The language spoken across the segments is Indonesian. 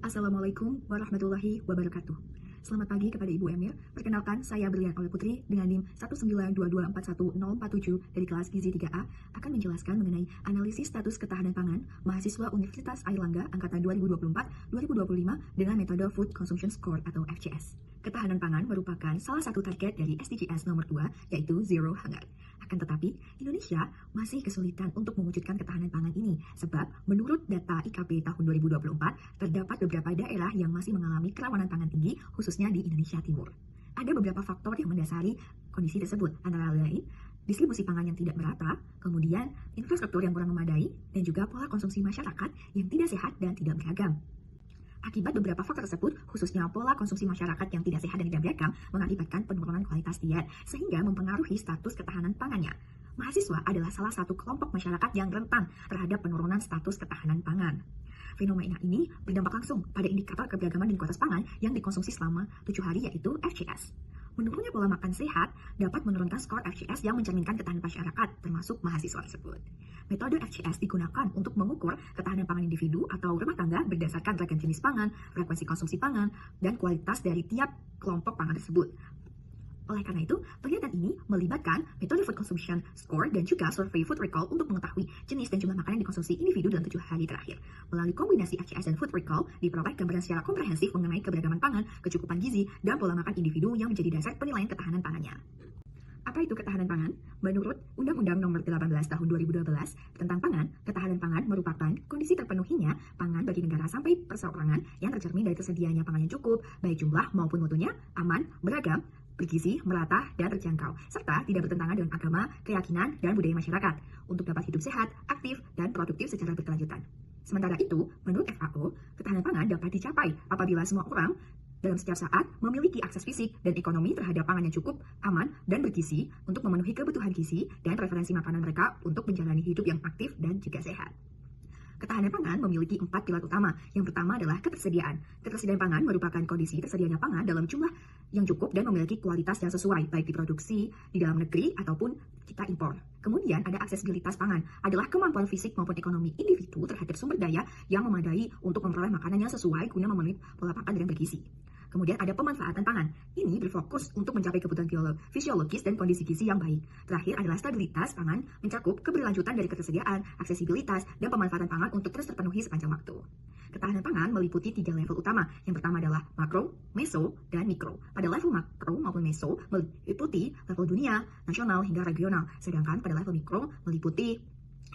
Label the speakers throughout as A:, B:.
A: Assalamualaikum warahmatullahi wabarakatuh. Selamat pagi kepada Ibu Emir. Perkenalkan, saya Brilian Oleh Putri dengan NIM 192241047 dari kelas Gizi 3A akan menjelaskan mengenai analisis status ketahanan pangan mahasiswa Universitas Airlangga angkatan 2024-2025 dengan metode Food Consumption Score atau FCS. Ketahanan pangan merupakan salah satu target dari SDGs nomor 2, yaitu Zero Hunger. Akan tetapi, Indonesia masih kesulitan untuk mewujudkan ketahanan pangan ini, sebab menurut data IKP tahun 2024, terdapat beberapa daerah yang masih mengalami kerawanan pangan tinggi, khususnya di Indonesia Timur. Ada beberapa faktor yang mendasari kondisi tersebut, antara lain distribusi pangan yang tidak merata, kemudian infrastruktur yang kurang memadai, dan juga pola konsumsi masyarakat yang tidak sehat dan tidak beragam. Akibat beberapa faktor tersebut, khususnya pola konsumsi masyarakat yang tidak sehat dan tidak beragam, mengakibatkan penurunan kualitas diet, sehingga mempengaruhi status ketahanan pangannya. Mahasiswa adalah salah satu kelompok masyarakat yang rentan terhadap penurunan status ketahanan pangan. Fenomena ini berdampak langsung pada indikator keberagaman dan kualitas pangan yang dikonsumsi selama 7 hari, yaitu FCS. Menurunnya pola makan sehat dapat menurunkan skor FCS yang mencerminkan ketahanan masyarakat, termasuk mahasiswa tersebut. Metode FCS digunakan untuk mengukur ketahanan pangan individu atau rumah tangga berdasarkan ragam jenis pangan, frekuensi konsumsi pangan, dan kualitas dari tiap kelompok pangan tersebut. Oleh karena itu, penelitian ini melibatkan metode Food Consumption Score dan juga Survey Food Recall untuk mengetahui jenis dan jumlah makanan yang dikonsumsi individu dalam 7 hari terakhir. Melalui kombinasi FCS dan Food Recall, diperoleh gambaran secara komprehensif mengenai keberagaman pangan, kecukupan gizi, dan pola makan individu yang menjadi dasar penilaian ketahanan pangannya. Apa itu ketahanan pangan? Menurut Undang-Undang Nomor 18 Tahun 2012 tentang pangan, ketahanan pangan merupakan kondisi terpenuhinya pangan bagi negara sampai perseorangan yang tercermin dari tersedianya pangan yang cukup, baik jumlah maupun mutunya, aman, beragam, bergizi, merata, dan terjangkau, serta tidak bertentangan dengan agama, keyakinan, dan budaya masyarakat, untuk dapat hidup sehat, aktif, dan produktif secara berkelanjutan. Sementara itu, menurut FAO, ketahanan pangan dapat dicapai apabila semua orang dalam setiap saat memiliki akses fisik dan ekonomi terhadap pangan yang cukup, aman, dan bergizi untuk memenuhi kebutuhan gizi dan preferensi makanan mereka untuk menjalani hidup yang aktif dan juga sehat. Ketahanan pangan memiliki 4 pilar utama. Yang pertama adalah ketersediaan. Ketersediaan pangan merupakan kondisi tersedianya pangan dalam jumlah yang cukup dan memiliki kualitas yang sesuai, baik diproduksi di dalam negeri ataupun kita impor. Kemudian ada aksesibilitas pangan, adalah kemampuan fisik maupun ekonomi individu terhadap sumber daya yang memadai untuk memperoleh makanan yang sesuai guna memenuhi pola makan yang bergizi. Kemudian ada pemanfaatan pangan. Ini berfokus untuk mencapai kebutuhan fisiologis dan kondisi gizi yang baik. Terakhir adalah stabilitas pangan, mencakup keberlanjutan dari ketersediaan, aksesibilitas, dan pemanfaatan pangan untuk terus terpenuhi sepanjang waktu. Ketahanan pangan meliputi 3 level utama. Yang pertama adalah makro, meso, dan mikro. Pada level makro maupun meso meliputi level dunia, nasional, hingga regional. Sedangkan pada level mikro meliputi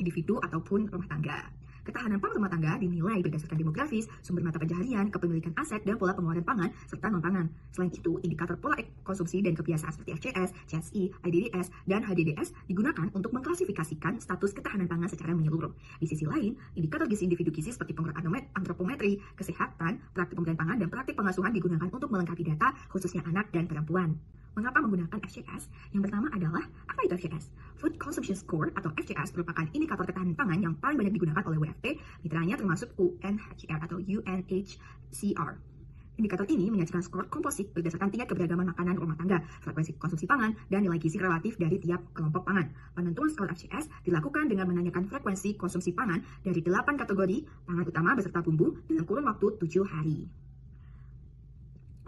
A: individu ataupun rumah tangga. Ketahanan pangan rumah tangga dinilai berdasarkan demografis, sumber mata pencaharian, kepemilikan aset, dan pola pengeluaran pangan, serta non-pangan. Selain itu, indikator pola konsumsi dan kebiasaan seperti FCS, CSI, IDDS, dan HDDS digunakan untuk mengklasifikasikan status ketahanan pangan secara menyeluruh. Di sisi lain, indikator gizi individu gizi seperti pengukur antropometri, kesehatan, praktik pemberian pangan, dan praktik pengasuhan digunakan untuk melengkapi data, khususnya anak dan perempuan. Mengapa menggunakan FCS? Yang pertama adalah, apa itu FCS? Food Consumption Score atau FCS merupakan indikator ketahanan pangan yang paling banyak digunakan oleh WFP, mitranya termasuk UNHCR atau UNHCR. Indikator ini menyajikan skor komposit berdasarkan tingkat keberagaman makanan rumah tangga, frekuensi konsumsi pangan, dan nilai gizi relatif dari tiap kelompok pangan. Penentuan skor FCS dilakukan dengan menanyakan frekuensi konsumsi pangan dari 8 kategori pangan utama beserta bumbu dalam kurun waktu 7 hari.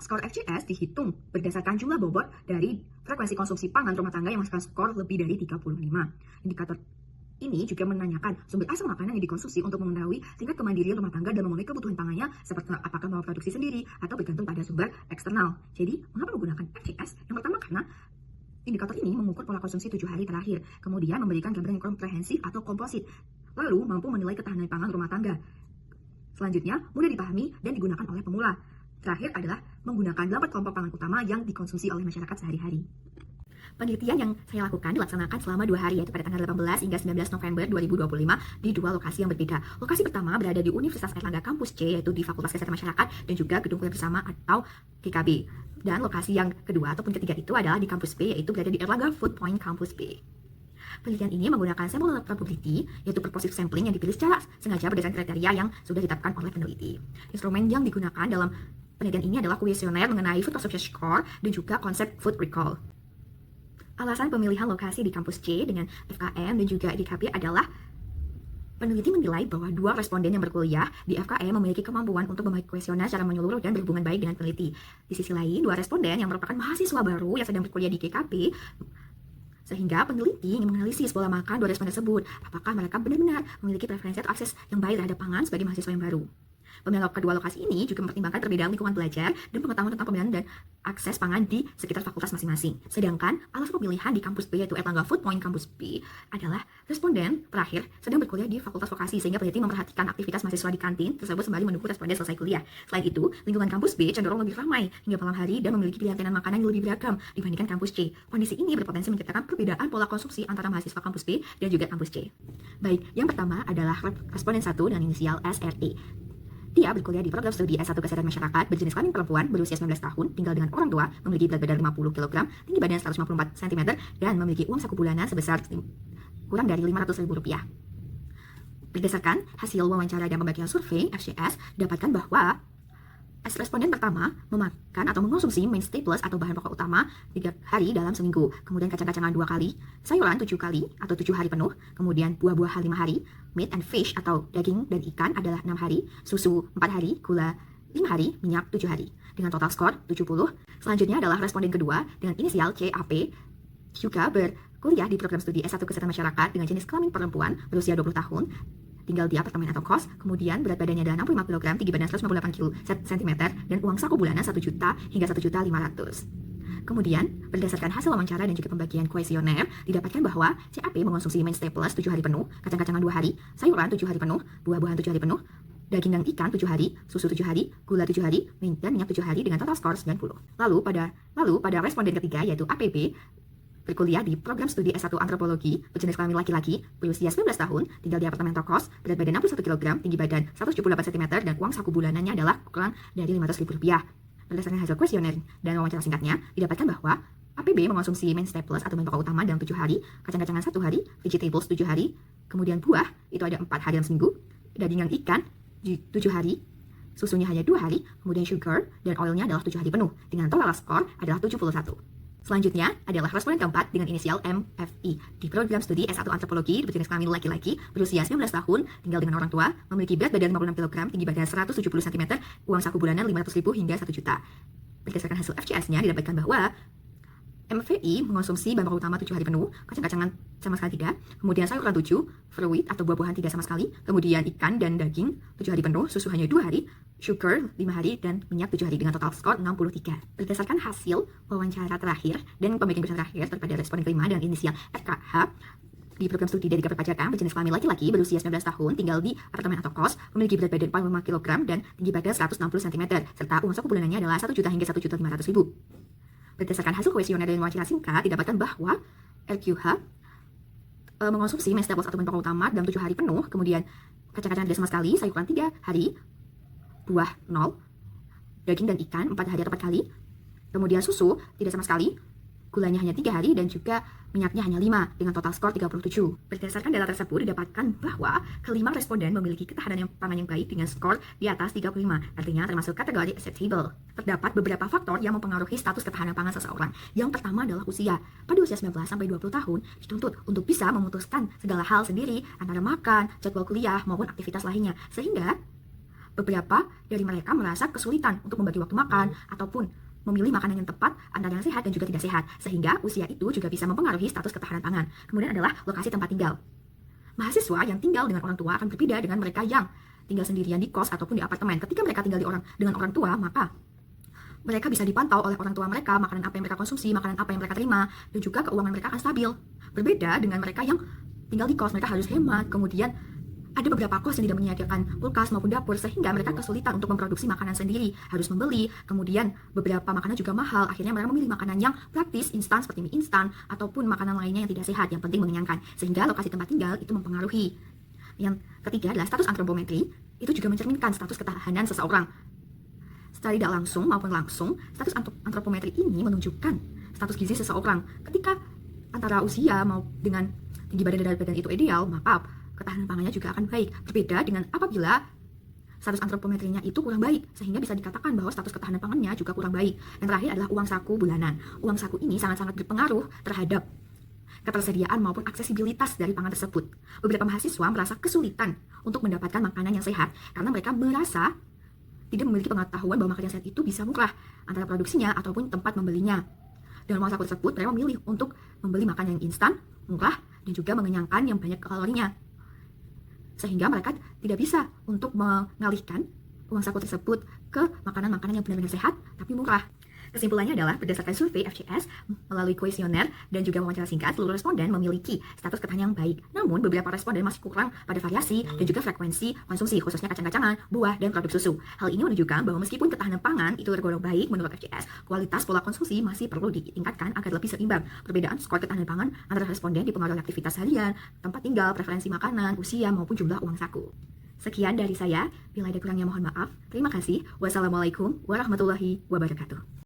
A: Skor FCS dihitung berdasarkan jumlah bobot dari frekuensi konsumsi pangan rumah tangga yang menghasilkan skor lebih dari 35. Indikator ini juga menanyakan sumber asal makanan yang dikonsumsi untuk mengetahui tingkat kemandirian rumah tangga dan memenuhi kebutuhan pangannya, seperti apakah mau produksi sendiri atau bergantung pada sumber eksternal. Jadi, mengapa menggunakan FCS? Yang pertama karena indikator ini mengukur pola konsumsi 7 hari terakhir, kemudian memberikan gambaran yang komprehensif atau komposit, lalu mampu menilai ketahanan pangan rumah tangga. Selanjutnya, mudah dipahami dan digunakan oleh pemula. Terakhir adalah menggunakan 8 kelompok pangan utama yang dikonsumsi oleh masyarakat sehari-hari. Penelitian yang saya lakukan dilaksanakan selama 2 hari, yaitu pada tanggal 18 hingga 19 November 2025 di 2 lokasi yang berbeda. Lokasi pertama berada di Universitas Airlangga Kampus C, yaitu di Fakultas Kesehatan Masyarakat dan juga Gedung Kuliah Bersama atau GKB. Dan lokasi yang kedua ataupun ketiga itu adalah di Kampus B, yaitu berada di Erlangga Food Point Kampus B. Penelitian ini menggunakan sampel probability, yaitu purposive sampling yang dipilih secara sengaja berdasarkan kriteria yang sudah ditetapkan oleh peneliti. Instrumen yang digunakan dalam penelitian ini adalah kuesioner mengenai Food Consumption Score dan juga konsep Food Recall. Alasan pemilihan lokasi di kampus C dengan FKM dan juga DKP adalah Peneliti menilai bahwa 2 responden yang berkuliah di FKE memiliki kemampuan untuk membaik kuesioner secara menyeluruh dan berhubungan baik dengan peneliti. Di sisi lain, 2 responden yang merupakan mahasiswa baru yang sedang berkuliah di GKP, sehingga peneliti ingin menganalisis pola makan 2 responden tersebut. Apakah mereka benar-benar memiliki preferensi atau akses yang baik terhadap pangan sebagai mahasiswa yang baru. Pemilihan kedua lokasi ini juga mempertimbangkan perbedaan lingkungan belajar dan pengetahuan tentang pemilihan dan akses pangan di sekitar fakultas masing-masing. Sedangkan alasan pemilihan di kampus B yaitu Erlangga Food Point Kampus B adalah responden terakhir sedang berkuliah di fakultas vokasi sehingga peneliti memperhatikan aktivitas mahasiswa di kantin tersebut sembari menunggu responden selesai kuliah. Selain itu, lingkungan kampus B cenderung lebih ramai hingga malam hari dan memiliki pilihan tenan makanan yang lebih beragam dibandingkan kampus C. Kondisi ini berpotensi menciptakan perbedaan pola konsumsi antara mahasiswa kampus B dan juga kampus C. Baik, yang pertama adalah responden 1 dengan inisial SRE. Dia berkuliah di program studi S1 Kesehatan Masyarakat berjenis kelamin perempuan berusia 19 tahun, tinggal dengan orang tua, memiliki berat badan 50 kg, tinggi badan 154 cm, dan memiliki uang saku bulanan sebesar kurang dari Rp500.000. Berdasarkan hasil wawancara dan pembagian survei FCS, dapatkan bahwa responden pertama memakan atau mengonsumsi main staples atau bahan pokok utama 3 hari dalam seminggu, kemudian kacang-kacangan 2 kali, sayuran 7 kali atau 7 hari penuh, kemudian buah-buahan 5 hari, meat and fish atau daging dan ikan adalah 6 hari, susu 4 hari, gula 5 hari, minyak 7 hari, dengan total skor 70. Selanjutnya adalah responden kedua dengan inisial CAP, juga berkuliah di program studi S1 Kesehatan Masyarakat dengan jenis kelamin perempuan berusia 20 tahun, tinggal di apartemen atau kos, kemudian berat badannya adalah 65 kg, tinggi badan 158 cm, dan uang saku bulanan 1 juta hingga 1.500.000. Kemudian, berdasarkan hasil wawancara dan juga pembagian kuesioner, didapatkan bahwa CAP mengonsumsi main staples 7 hari penuh, kacang-kacangan 2 hari, sayuran 7 hari penuh, buah-buahan 7 hari penuh, daging dan ikan 7 hari, susu 7 hari, gula 7 hari, dan minyak 7 hari dengan total skor 90. Lalu pada responden ketiga yaitu APB, berkuliah di program studi S1 Antropologi berjenis kelamin laki-laki berusia 19 tahun, tinggal di apartemen atau kos, berat badan 61 kg, tinggi badan 178 cm, dan uang saku bulanannya adalah kurang dari Rp500.000. Berdasarkan hasil kuesioner dan wawancara singkatnya, didapatkan bahwa APB mengonsumsi main staples atau bahan pokok utama dalam 7 hari, kacang-kacangan 1 hari, vegetables 7 hari, kemudian buah itu ada 4 hari dalam seminggu, daging dan ikan 7 hari, susunya hanya 2 hari, kemudian sugar dan oilnya adalah 7 hari penuh, dengan total skor adalah 71. Selanjutnya adalah responden keempat dengan inisial MFI di program studi S1 Antropologi berjenis kelamin laki-laki berusia 19 tahun, tinggal dengan orang tua, memiliki berat badan 56 kg, tinggi badan 170 cm, uang saku bulanan Rp500.000 hingga 1 juta. Berdasarkan hasil FCS-nya didapatkan bahwa MFI mengonsumsi bahan pokok utama 7 hari penuh, kacang-kacangan sama sekali tidak, kemudian sayuran 7, fruit atau buah-buahan tidak sama sekali, kemudian ikan dan daging 7 hari penuh, susu hanya 2 hari, sugar 5 hari, dan minyak 7 hari dengan total skor 63. Berdasarkan hasil wawancara terakhir dan pembagian besar terakhir daripada responden kelima dengan inisial FKH di program studi dari perpajakan berjenis kelamin laki-laki berusia 19 tahun, tinggal di apartemen atau kos, memiliki berat badan 45 kg dan tinggi badan 160 cm, serta uang saku bulanannya adalah 1 juta hingga 1.500.000. Berdasarkan hasil kuesioner dan wawancara singkat, didapatkan bahwa RQH mengonsumsi main staples atau bahan pokok utama dalam 7 hari penuh, kemudian kacang-kacangan tidak sama sekali, sayuran 3 hari, buah 0, daging dan ikan 4 hari atau 4 kali, kemudian susu tidak sama sekali, gulanya hanya 3 hari, dan juga minyaknya hanya 5 dengan total skor 37. Berdasarkan data tersebut didapatkan bahwa kelima responden memiliki ketahanan pangan yang baik dengan skor di atas 35, artinya termasuk kategori acceptable. Terdapat beberapa faktor yang mempengaruhi status ketahanan pangan seseorang. Yang pertama adalah usia. Pada usia 19 sampai 20 tahun dituntut untuk bisa memutuskan segala hal sendiri antara makan, jadwal kuliah maupun aktivitas lainnya. Sehingga beberapa dari mereka merasa kesulitan untuk membagi waktu makan ataupun memilih makanan yang tepat antara yang sehat dan juga tidak sehat, sehingga usia itu juga bisa mempengaruhi status ketahanan pangan. Kemudian adalah lokasi tempat tinggal. Mahasiswa yang tinggal dengan orang tua akan berbeda dengan mereka yang tinggal sendirian di kos ataupun di apartemen. Ketika mereka tinggal dengan orang tua, maka mereka bisa dipantau oleh orang tua mereka, makanan apa yang mereka konsumsi, makanan apa yang mereka terima, dan juga keuangan mereka akan stabil. Berbeda dengan mereka yang tinggal di kos, mereka harus hemat, kemudian ada beberapa kos yang tidak menyediakan kulkas maupun dapur, sehingga mereka kesulitan untuk memproduksi makanan sendiri, harus membeli. Kemudian beberapa makanan juga mahal, akhirnya mereka memilih makanan yang praktis, instan seperti mie instan, ataupun makanan lainnya yang tidak sehat, yang penting mengenyangkan, sehingga lokasi tempat tinggal itu mempengaruhi. Yang ketiga adalah status antropometri, itu juga mencerminkan status ketahanan seseorang. Secara tidak langsung maupun langsung, status antropometri ini menunjukkan status gizi seseorang. Ketika antara usia mau dengan tinggi badan dan badan itu ideal, maka ketahanan pangannya juga akan baik. Berbeda dengan apabila status antropometrinya itu kurang baik, sehingga bisa dikatakan bahwa status ketahanan pangannya juga kurang baik. Yang terakhir adalah uang saku bulanan. Uang saku ini sangat-sangat berpengaruh terhadap ketersediaan maupun aksesibilitas dari pangan tersebut. Beberapa mahasiswa merasa kesulitan untuk mendapatkan makanan yang sehat karena mereka merasa tidak memiliki pengetahuan bahwa makanan sehat itu bisa murah antara produksinya ataupun tempat membelinya. Dengan uang saku tersebut, mereka memilih untuk membeli makanan yang instan, murah, dan juga mengenyangkan yang banyak kalorinya. Sehingga mereka tidak bisa untuk mengalihkan uang saku tersebut ke makanan-makanan yang benar-benar sehat tapi murah. Kesimpulannya adalah berdasarkan survei FCS melalui kuesioner dan juga wawancara singkat, seluruh responden memiliki status ketahanan yang baik. Namun beberapa responden masih kurang pada variasi dan juga frekuensi konsumsi, khususnya kacang-kacangan, buah, dan produk susu. Hal ini menunjukkan bahwa meskipun ketahanan pangan itu tergolong baik menurut FCS, kualitas pola konsumsi masih perlu ditingkatkan agar lebih seimbang. Perbedaan skor ketahanan pangan antara responden dipengaruhi oleh aktivitas harian, tempat tinggal, preferensi makanan, usia, maupun jumlah uang saku. Sekian dari saya, bila ada kurangnya mohon maaf. Terima kasih. Wassalamualaikum warahmatullahi wabarakatuh.